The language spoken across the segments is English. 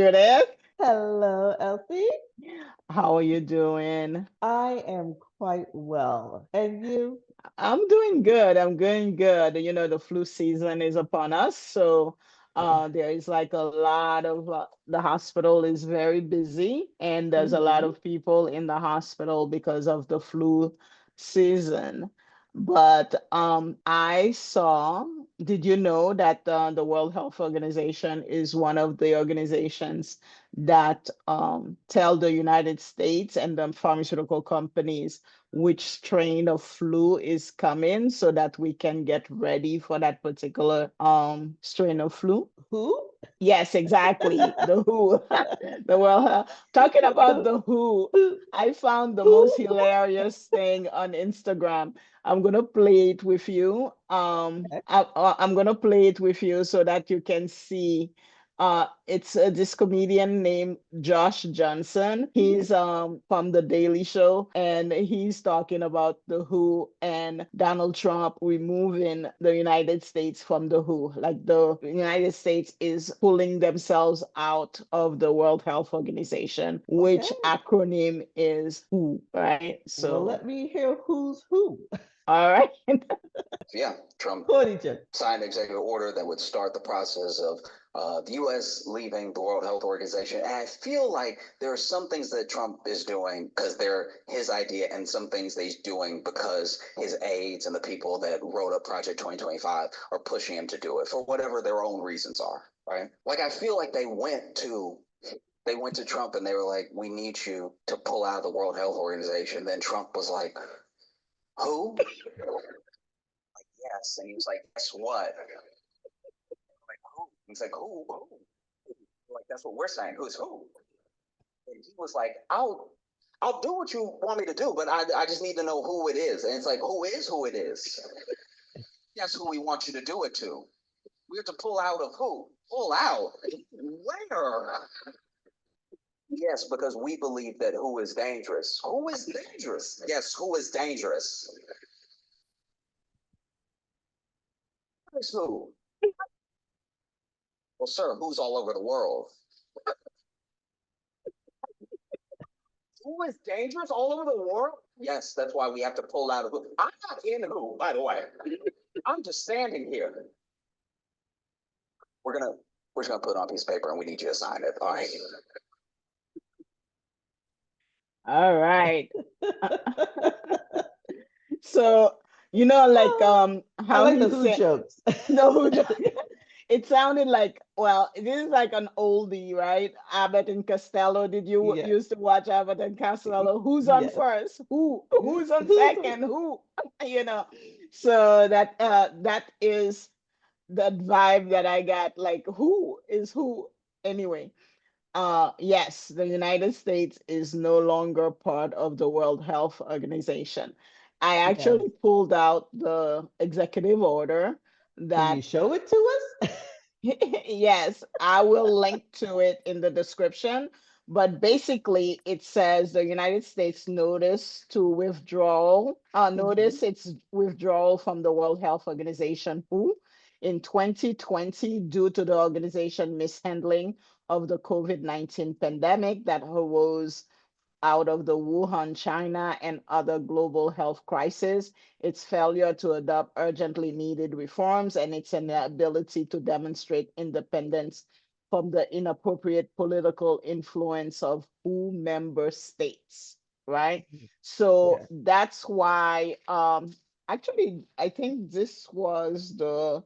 Judith. Hello, Elsie. How are you doing? I am quite well. And you? I'm doing good. I'm doing good. The flu season is upon us, so there is like a lot of the hospital is very busy, and there's a lot Hmm. of people in the hospital because of the flu season. But did you know that the World Health Organization is one of the organizations that tell the United States and the pharmaceutical companies which strain of flu is coming so that we can get ready for that particular strain of flu. Who? Yes, exactly. The WHO. The World Talking about Who? the WHO, Who? I found the most Who? hilarious thing on Instagram. I'm gonna play it with you. Okay. I'm gonna play it with you so that you can see. It's this comedian named Josh Johnson. Mhm. He's from The Daily Show, and he's talking about the WHO and Donald Trump removing the United States from the WHO. Like the United States is pulling themselves out of the World Health Organization, Okay. which acronym is WHO, right? Well, So, let me hear who's who. all right. Yeah, Trump According to. signed an executive order that would start the process of the U.S. leaving the World Health Organization. And I feel like there are some things that Trump is doing because they're his idea, and some things that he's doing because his aides and the people that wrote up Project 2025 are pushing him to do it for whatever their own reasons are. Right? Like I feel like they went to Trump and they were like, "We need you to pull out of the World Health Organization." Then Trump was like, "Who?" Yes, and he was like, "Guess what?" Like, who? He's like, who? Like, that's what we're saying. Who's who? And he was like, I'll do what you want me to do, but I just need to know who it is. And it's like, who it is? That's who we want you to do it to. We have to pull out of who? Pull out? Where? Yes, because we believe that who is dangerous. Who is dangerous? Yes, who is dangerous? Who's who? Well, sir, who's all over the world? Who is dangerous all over the world? Yes, that's why we have to pull out of who. I'm not in who, by the way. I'm just standing here. We're gonna we're just gonna put it on a piece of paper and we need you to sign it. All right. All right. So, like I how like the he who said, jokes. no, it sounded like, well, this is like an oldie, right? Abbott and Costello. Did you Yeah. used to watch Abbott and Costello? Who's on Yes. first? Who? Who's on Who's second? Who? You know. So that is that vibe that I got. Like, who is who? Anyway, yes, the United States is no longer part of the World Health Organization. I yes. actually pulled out the executive order Can you that, show it to us? yes, I will link to it in the description. But basically, it says the United States Mhm. notice its withdrawal from the World Health Organization, WHO, in 2020 due to the organization mishandling of the COVID-19 pandemic that arose out of the Wuhan, China, and other global health crises, its failure to adopt urgently needed reforms, and its inability to demonstrate independence from the inappropriate political influence of WHO member states, right? So Yes. that's why, actually, I think this was the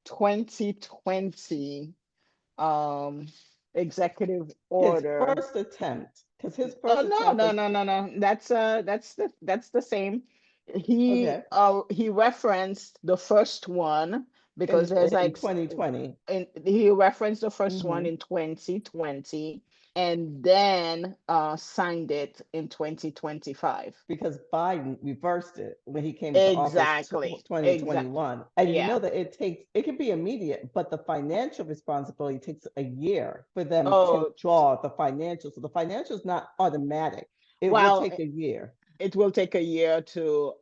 2020 um, executive His order. first attempt, because his Oh, first no, attempt no, was no, no, no. That's the same. He okay he referenced the first one because there's in like 2020. and he referenced the first one Hmm. in 2020 and then signed it in 2025. Because Biden reversed it when he came into office Exactly. 2021. And you know Yeah. that it can be immediate, but the financial responsibility takes a year for them to Oh, draw the financials. So the financial is not automatic. It will well, take a year. it will take a year to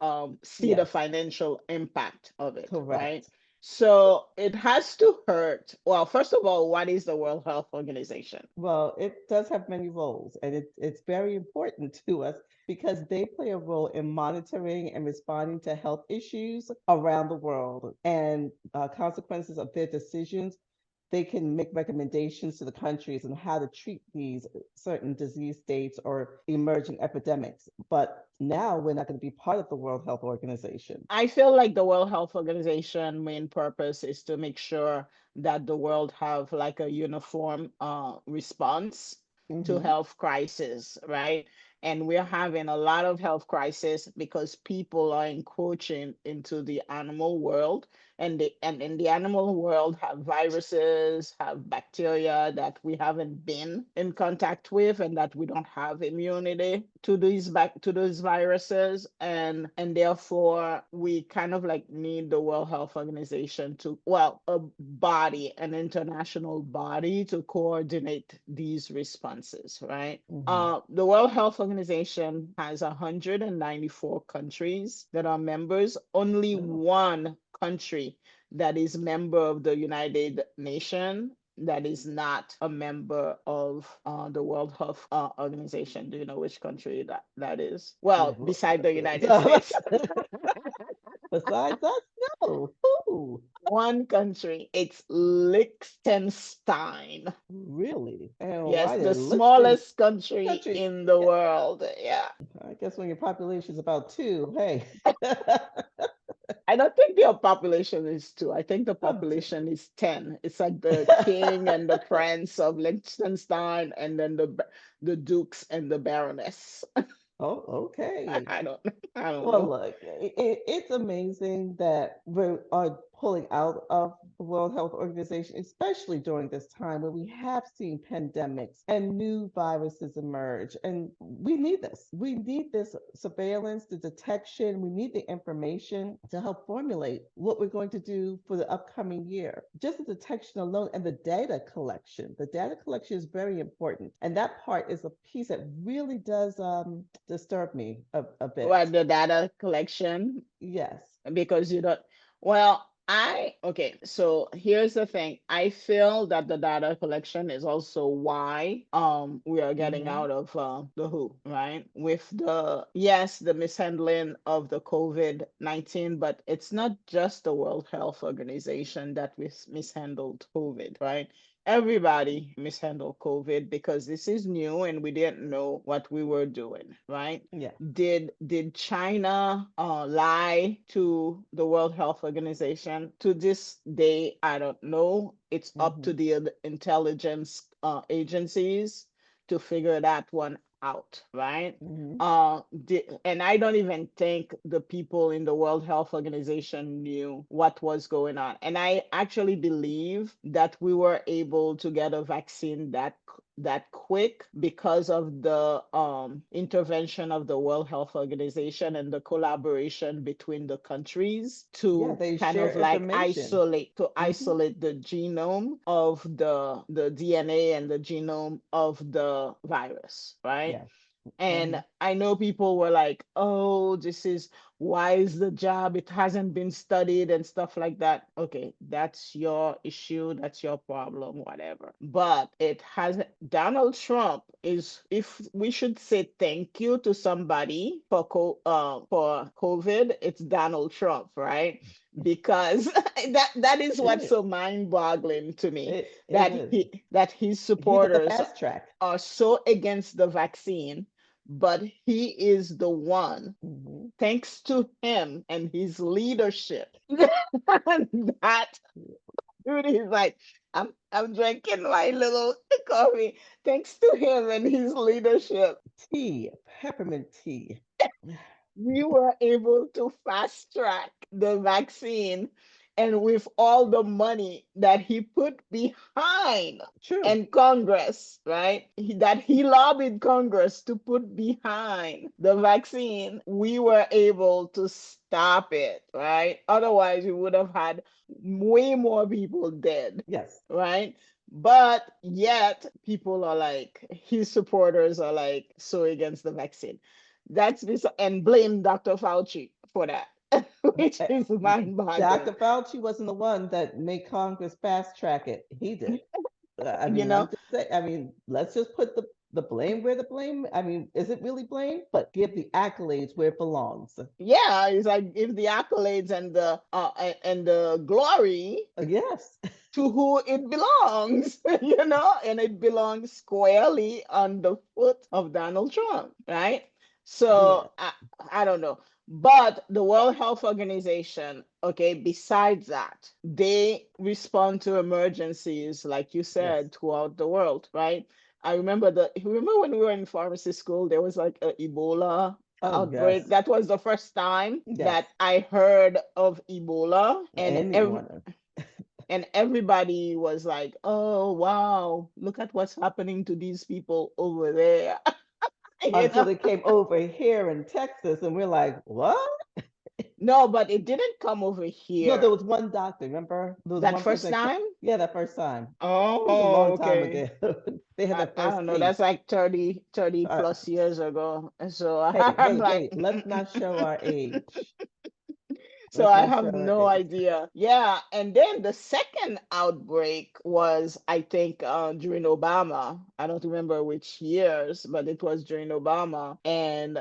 see the Yes, financial impact of it, right? correct. So it has to hurt. Well, first of all, what is the World Health Organization? Well, it does have many roles, and it's very important to us because they play a role in monitoring and responding to health issues around the world and consequences of their decisions. They can make recommendations to the countries on how to treat these certain disease states or emerging epidemics. But now we're not going to be part of the World Health Organization. I feel like the World Health Organization main purpose is to make sure that the world have like a uniform response to Hmm. health crisis, right? And we're having a lot of health crisis because people are encroaching into the animal world, and in the animal world have viruses, have bacteria that we haven't been in contact with, and that we don't have immunity to these viruses, and therefore we kind of like need the World Health Organization to, well, a body, an international body to coordinate these responses, right? Hmm. The World Health Organization has 194 countries that are members. Only Oh, one country that is member of the United Nations that is not a member of the World Health Organization. Do you know which country that is? Well, no. beside the United States. Besides us, no. Who? One country. It's Liechtenstein. Really? And Yes, why the did Liechtenstein smallest country country? in the Yeah, world. Yeah. I guess when your population is about two, hey, I don't think their population is two. I think the about two. population is 10. It's like the king and the prince of Liechtenstein, and then the dukes and the baroness. Oh, okay. I don't I don't Well, know. look, it's amazing that we are pulling out of the World Health Organization, especially during this time when we have seen pandemics and new viruses emerge. And we need this. We need this surveillance, the detection. We need the information to help formulate what we're going to do for the upcoming year. Just the detection alone and the data collection. The data collection is very important. And that part is a piece that really does disturb me a What, bit. the data collection? Yes. Because you don't, well, okay, so here's the thing. I feel that the data collection is also why we are getting Hmm. out of the WHO, right? With the, yes, the mishandling of the COVID-19, but it's not just the World Health Organization that mishandled COVID, right? Everybody mishandled COVID because this is new and we didn't know what we were doing, right? Yeah. Did China lie to the World Health Organization? To this day, I don't know. It's up to Hmm. the intelligence agencies to figure that one out, right? Hmm. And I don't even think the people in the World Health Organization knew what was going on. And I actually believe that we were able to get a vaccine that quick because of the intervention of the World Health Organization and the collaboration between the countries Yeah, to they kind share of like information. Hmm. isolate the genome of the DNA and the genome of the virus, right? Yes. Hmm. And I know people were like, oh, this is, why is the job? It hasn't been studied and stuff like that. Okay, that's your issue. That's your problem, whatever. But it has, Donald Trump is, if we should say thank you to somebody for for COVID, it's Donald Trump, right? Because that is It what's is. so mind-boggling to me, It is. that his He got the supporters fast track. are so against the vaccine, but he is the one, Hmm. thanks to him and his leadership, that dude is like, I'm drinking my little coffee. Thanks to him and his leadership, Tea, peppermint tea. we were able to fast track the vaccine, and with all the money that he put behind True. and Congress, right? That he lobbied Congress to put behind the vaccine, we were able to stop it, right? Otherwise, we would have had way more people dead, Yes. right? But yet, people are like, his supporters are like so against the vaccine. And blame Dr. Fauci for that. which Eh, is mind-boggling. Dr. Fauci wasn't the one that made Congress fast track it. He did. I You mean, know, I'm just saying, I mean, let's just put the blame where the blame, I mean, is it really blame? But give the accolades where it belongs. yeah, it's like if the accolades and the glory Yes. to who it belongs, and it belongs squarely on the foot of Donald Trump, right? Yeah. So I don't know. But the World Health Organization, okay, besides that, they respond to emergencies, like you Yes. said, throughout the world, right? Remember when we were in pharmacy school, there was like a Ebola Oh, outbreak. yes. That was the first time that Yes. I heard of Ebola, Anyone. and everybody was like, "Oh wow, look at what's happening to these people over there." you Until know? they came over here in Texas, and we're like, what? No, but it didn't come over No, there here was one doctor, remember? There was that one person first that came. time. Yeah, that first time. It was a Oh, long time okay. ago. They had that I first don't know. case. That's like 30 Uh, plus years ago. And so hey, I'm hey, like, hey, let's not show our age. so Let's I not show have our no age. idea. Yeah, and then the second outbreak was, I think, during Obama. I don't remember which years, but it was during Obama, and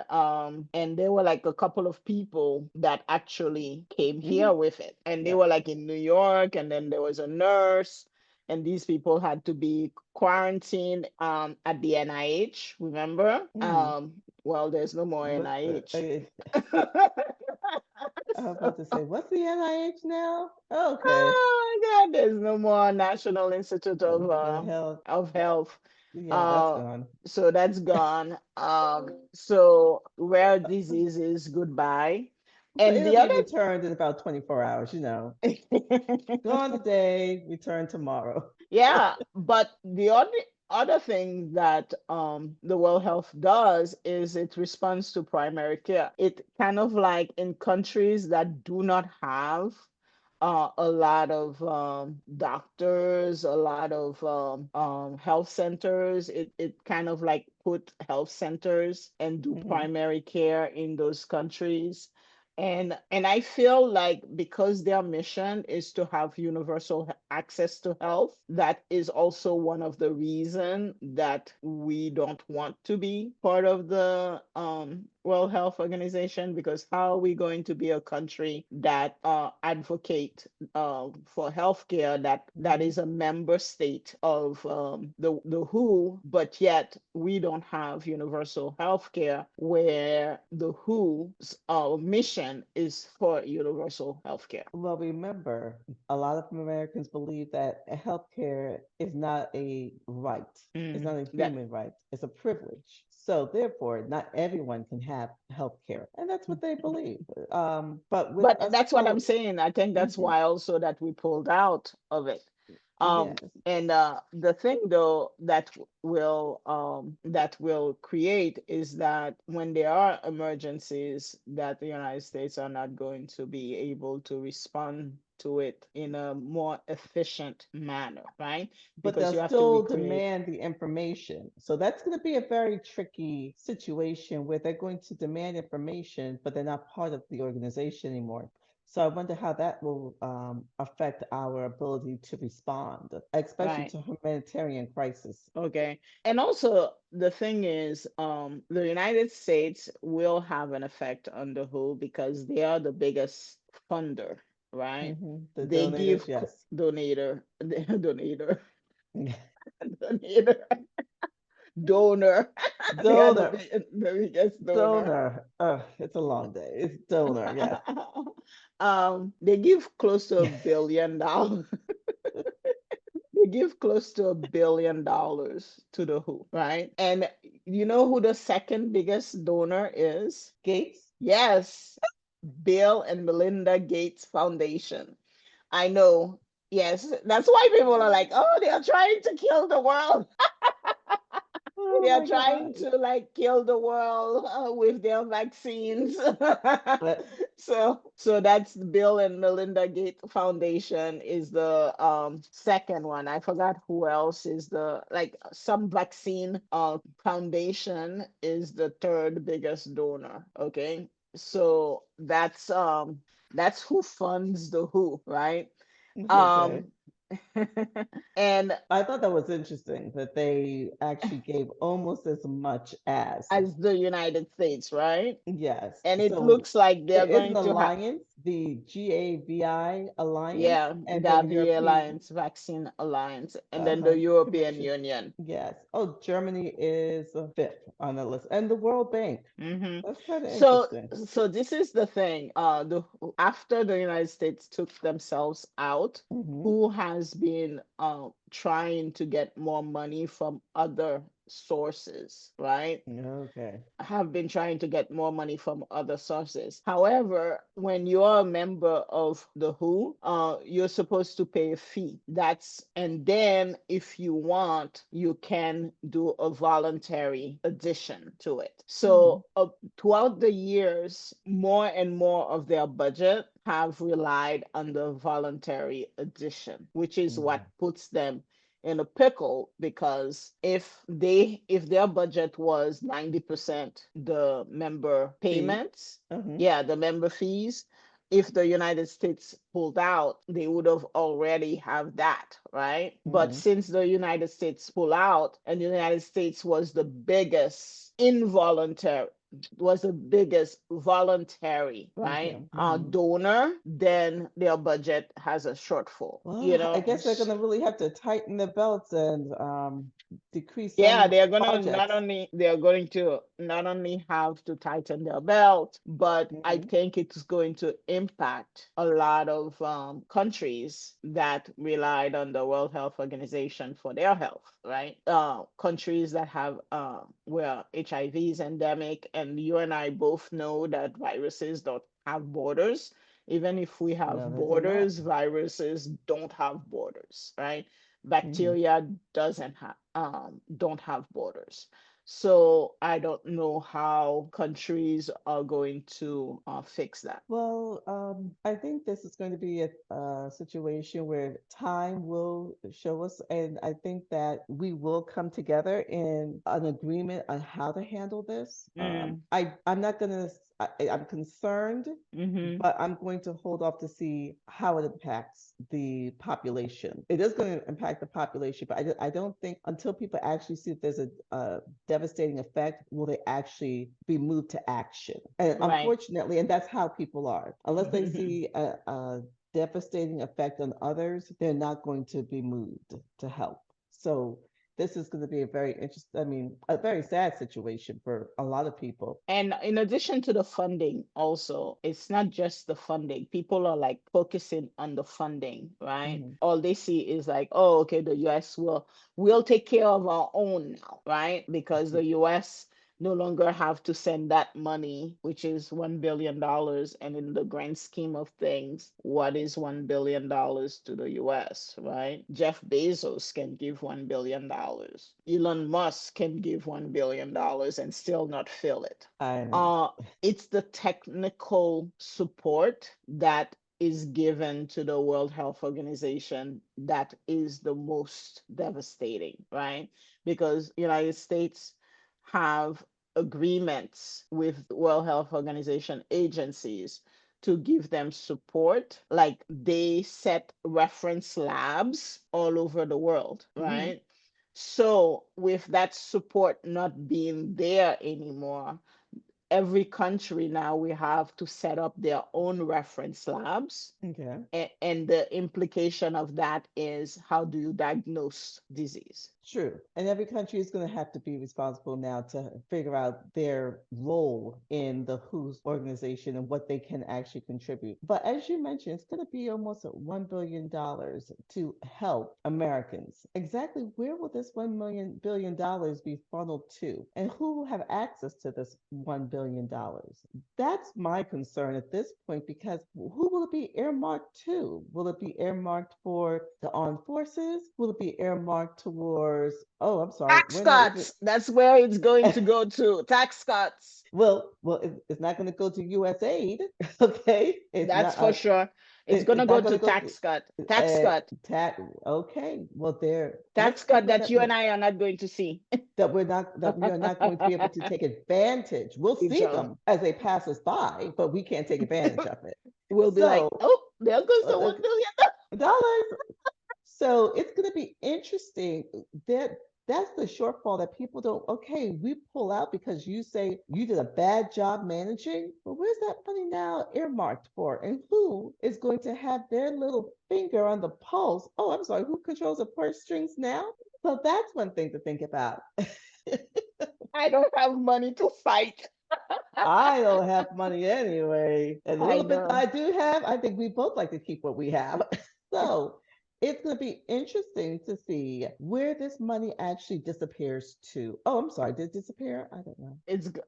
there were like a couple of people that actually came Hmm. here with it, and they Yeah. were like in New York, and then there was a nurse. And these people had to be quarantined at the NIH, remember? Mm. Well, there's no more What's the? NIH. I was about to So, say, what's the NIH now? Okay. oh my God, there's no more National Institute The hell. of Health. Yeah, that's Uh, gone. so that's gone. So rare diseases, goodbye. But And it'll the be other, returned in about 24 hours. Gone today, return tomorrow. yeah, but the other thing that the World Health does is it responds to primary care. It kind of like in countries that do not have a lot of doctors, a lot of health centers. It kind of like put health centers and do Hmm. primary care in those countries. And I feel like because their mission is to have universal access to health, that is also one of the reason that we don't want to be part of the World Health Organization, because how are we going to be a country that advocate for healthcare that Hmm. is a member state of the WHO, but yet we don't have universal healthcare where the WHO's mission is for universal healthcare. Well, remember, a lot of Americans believe that healthcare is not a right. It's not a That human right. It's a privilege. So therefore, not everyone can have healthcare, and that's what they believe. But with But us that's what I'm pulling, saying. I think that's hmm why also that we pulled out of it. Um, yes, and the thing though that will create is that when there are emergencies, that the United States are not going to be able to respond to it in a more efficient manner, right? but Because they'll you have to still recreate, demand the information. So that's going to be a very tricky situation where they're going to demand information, but they're not part of the organization anymore. So I wonder how that will affect our ability to respond, especially right? to humanitarian crisis. Okay. And also the thing is, the United States will have an effect on the WHO because they are the biggest funder, right? The They donators, give yes. donator, donator, donator, donor. They are Donor, the biggest donor. donor. It's a long day. It's donor, yes. They give close to $1 billion. They give close to $1 billion to the WHO, right? And you know who the second biggest donor is? Gates. Yes, Bill and Melinda Gates Foundation. I know. Yes, that's why people are like, oh, they are trying to kill the world. Oh They are my trying God. to like kill the world with their vaccines. But So that's the Bill and Melinda Gates Foundation is the second one. I forgot who else is the like some vaccine foundation is the third biggest donor. Okay. So that's who funds the WHO, right? Okay. Um and I thought that was interesting that they actually gave almost as much as. as the United States, right? Yes. And it So looks like there they're is an going to have, alliance, the GAVI Alliance, yeah, and then the Gavi European Alliance, Vaccine Alliance, and then uh the European Commission. Union. Yes. Oh, Germany is fifth on the list, and the World Bank. Hmm. That's kind of So, interesting. so this is the thing. After the United States took themselves out, Hmm. who has been trying to get more money from other sources, right? Okay. Have been trying to get more money from other sources. However, when you're a member of the WHO, you're supposed to pay a fee. And then if you want, you can do a voluntary addition to it. Hmm. So throughout the years, more and more of their budget have relied on the voluntary addition, which is what Okay. puts them in a pickle because if their budget was 90% the member Fee. payments, Hmm. yeah, the member fees, if the United States pulled out, they would have already have that, right? But Hmm. since the United States pulled out and the United States was the biggest voluntary, Okay. right? Hmm. Donor, then their budget has a shortfall. You Well, I know, guess they're going to really have to tighten their belts and decrease yeah, some projects. they're going to not only have to tighten their belt, but I Hmm. think it's going to impact a lot of countries that relied on the World Health Organization for their health, right? Countries that have where HIV is endemic, and you and I both know that viruses don't have borders. Even if we have No, they do not. borders, viruses don't have borders, right? Hmm. Bacteria doesn't have don't have borders. So I don't know how countries are going to fix that. Well, I think this is going to be a situation where time will show us, and I think that we will come together in an agreement on how to handle this. Mm, I'm not gonna, I'm concerned, mm-hmm. but I'm going to hold off to see how it impacts the population. It is going to impact the population, but I don't think until people actually see that there's a devastating effect, will they actually be moved to action. And Right. unfortunately, and that's how people are, unless they see a devastating effect on others, they're not going to be moved to help. So this is going to be a very interesting, I mean, a very sad situation for a lot of people. And in addition to the funding, also, it's not just the funding. People are like focusing on the funding, right? Mhm. All they see is like, oh, okay, the US will take care of our own now, right? Because the US no longer have to send that money, which is $1 billion. And in the grand scheme of things, what is $1 billion to the US, right? Jeff Bezos can give $1 billion. Elon Musk can give $1 billion and still not fill it. I know. uh, it's the technical support that is given to the World Health Organization that is the most devastating, right? Because United States have agreements with World Health Organization agencies to give them support. Like they set reference labs all over the world, Hmm. right? So with that support not being there anymore, every country now we have to set up their own reference labs. Okay. And the implication of that is how do you diagnose disease? True. And every country is going to have to be responsible now to figure out their role in the WHO's organization and what they can actually contribute. But as you mentioned, it's going to be almost $1 billion to help Americans. Exactly where will this $1 billion be funneled to? And who will have access to this $1 billion? That's my concern at this point because who will it be earmarked to? Will it be earmarked for the armed forces? Will it be earmarked towards, oh, I'm sorry, Tax we're not even, cuts. That's where it's going to go to. Tax cuts. well, it's not going to go to US aid. Okay. It's That's not, for sure. It's It's gonna go not to going to go tax cut, tax to cut, okay. Well, there. Let's tax cut cover that that you and myth I are not going to see. that we are not going to be able to take advantage. We'll see Future. them as they pass us by, but we can't take advantage of it. We'll be like, So, oh, there goes the uh, dollars. So it's going to be interesting. That that's the shortfall that people don't. Okay, we pull out because you say you did a bad job managing. But where's that money now earmarked for? And who is going to have their little finger on the pulse? Oh, I'm sorry. Who controls the purse strings now? So that's one thing to think about. I don't have money to fight. I don't have money anyway. And the I little bit that know. I do have, I think we both like to keep what we have. So it's going to be interesting to see where this money actually disappears to. Oh, I'm sorry. Did it disappear? I don't know.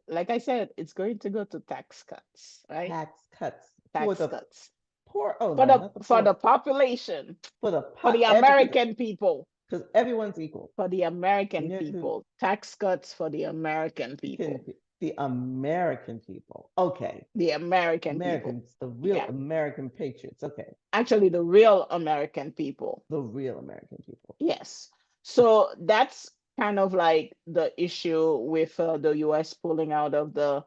Like I said, it's going to go to tax cuts, right? Tax cuts for Tax the cuts poor. Oh, for no, the not the for poor. the population, For the for the American people, because everyone's equal. for the American Near who people, tax cuts for the American can people, the American people. Okay. the American people. Americans, the real Yeah, American patriots. Okay. actually, the real American people. The real American people. Yes. So that's kind of like the issue with the US pulling out of the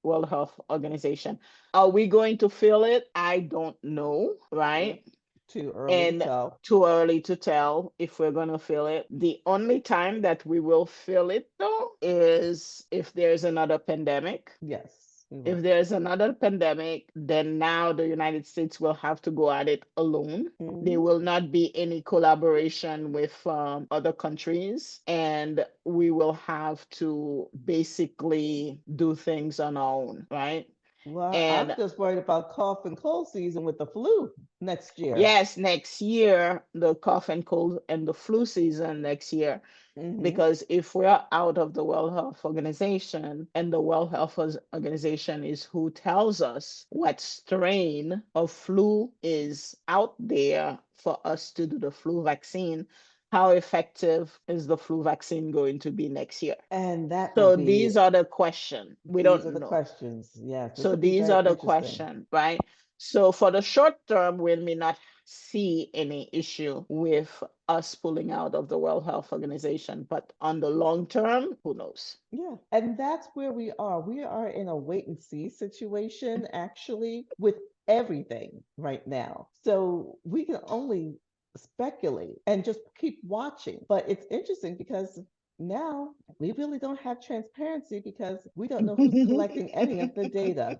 World Health Organization. Are we going to feel it? I don't know, Mm, right? too early to And tell. too early to tell if we're going to feel it. The only time that we will feel it, though, is if there's another pandemic. Yes, we If will. there's another pandemic, then now the United States will have to go at it alone. There Mhm. will not be any collaboration with other countries, and we will have to basically do things on our own, right? Well, I'm And just worried about cough and cold season with the flu next year. yes, next year, the cough and cold and the flu season next year. Hmm. Because if we're out of the World Health Organization, and the World Health Organization is who tells us what strain of flu is out there for us to do the flu vaccine, how effective is the flu vaccine going to be next year? And that will So be, these are the questions. We these are don't the know. questions. Yes, this So will be these very are the interesting. questions, right? So for the short term, we may not see any issue with us pulling out of the World Health Organization, but on the long term, who knows? Yeah, and that's where we are. We are in a wait and see situation actually with everything right now. So we can only speculate and just keep watching. But it's interesting because now we really don't have transparency because we don't know who's collecting any of the data.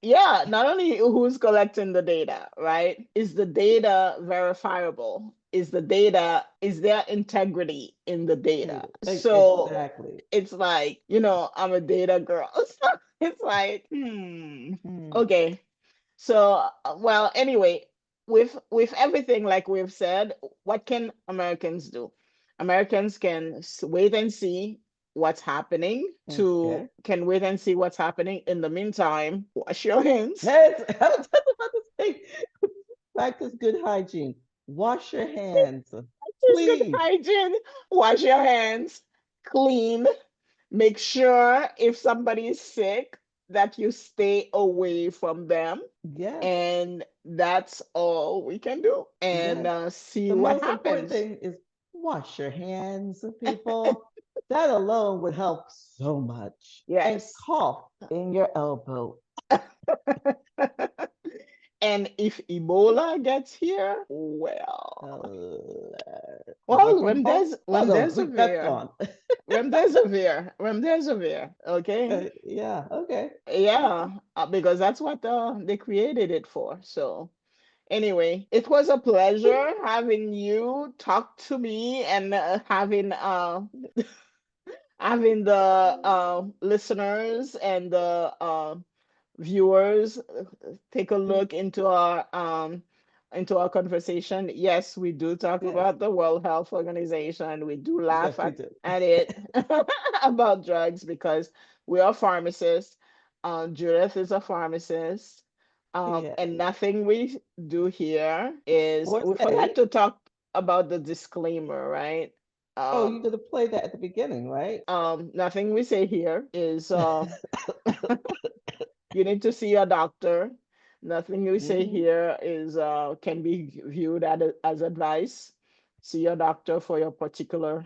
Yeah, not only who's collecting the data, right? Is the data verifiable? Is there integrity in the data? So Exactly. it's like, I'm a data girl. So it's like, Hmm. okay. So, well, anyway, with everything like we've said, what can Americans do? Americans can wait and see what's happening. To Okay. can wait and see what's happening. In the meantime, wash your hands. Yes, I was just about to say, practice good hygiene. Wash your hands, Practice good please. hygiene. Wash your hands. Clean. Make sure if somebody is sick that you stay away from them, Yes, and that's all we can do, and yes. see The what most important happens. thing is wash your hands, people. That alone would help so much. And Yes. cough in your elbow. And if Ebola gets here, well, Work well, from home. Oh no, that's gone. remdesivir, okay. Yeah, okay. Yeah, because that's what they created it for. So anyway, it was a pleasure having you talk to me, and having the listeners and the viewers take a look into our conversation. Yes, we do talk Yes, about the World Health Organization. We do laugh yes, we do. at it about drugs, because we are pharmacists. Judith is a pharmacist. And Yes. nothing we do here is, Or we forgot say, to talk about the disclaimer, right? oh, you Um, did to play that at the beginning, right? Nothing we say here is, you need to see a doctor, Nothing we say Hmm. here is can be viewed as advice. See your doctor for your particular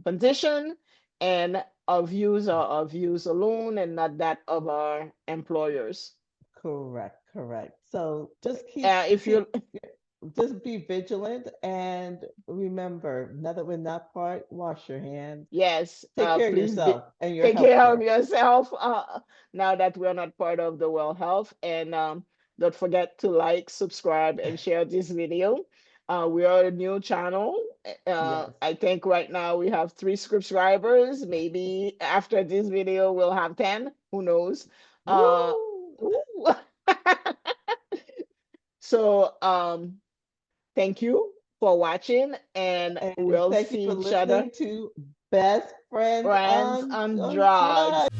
condition, and our views are our views alone and not that of our employers. Correct, correct. So just If you just be vigilant and remember, now that we're not part, wash your hands. Yes, Take care of please be, yourself and your take health care of care. yourself now that we're not part of the World Health. And don't forget to like, subscribe, and share this video. We are a new channel. Yes. I think right now we have 3 subscribers. Maybe after this video, we'll have 10. Who knows? Uh, Woo! ooh. So, thank you for watching, and And we'll thank you see for each other. listening to Best Friends Friends on on Drugs. Drugs.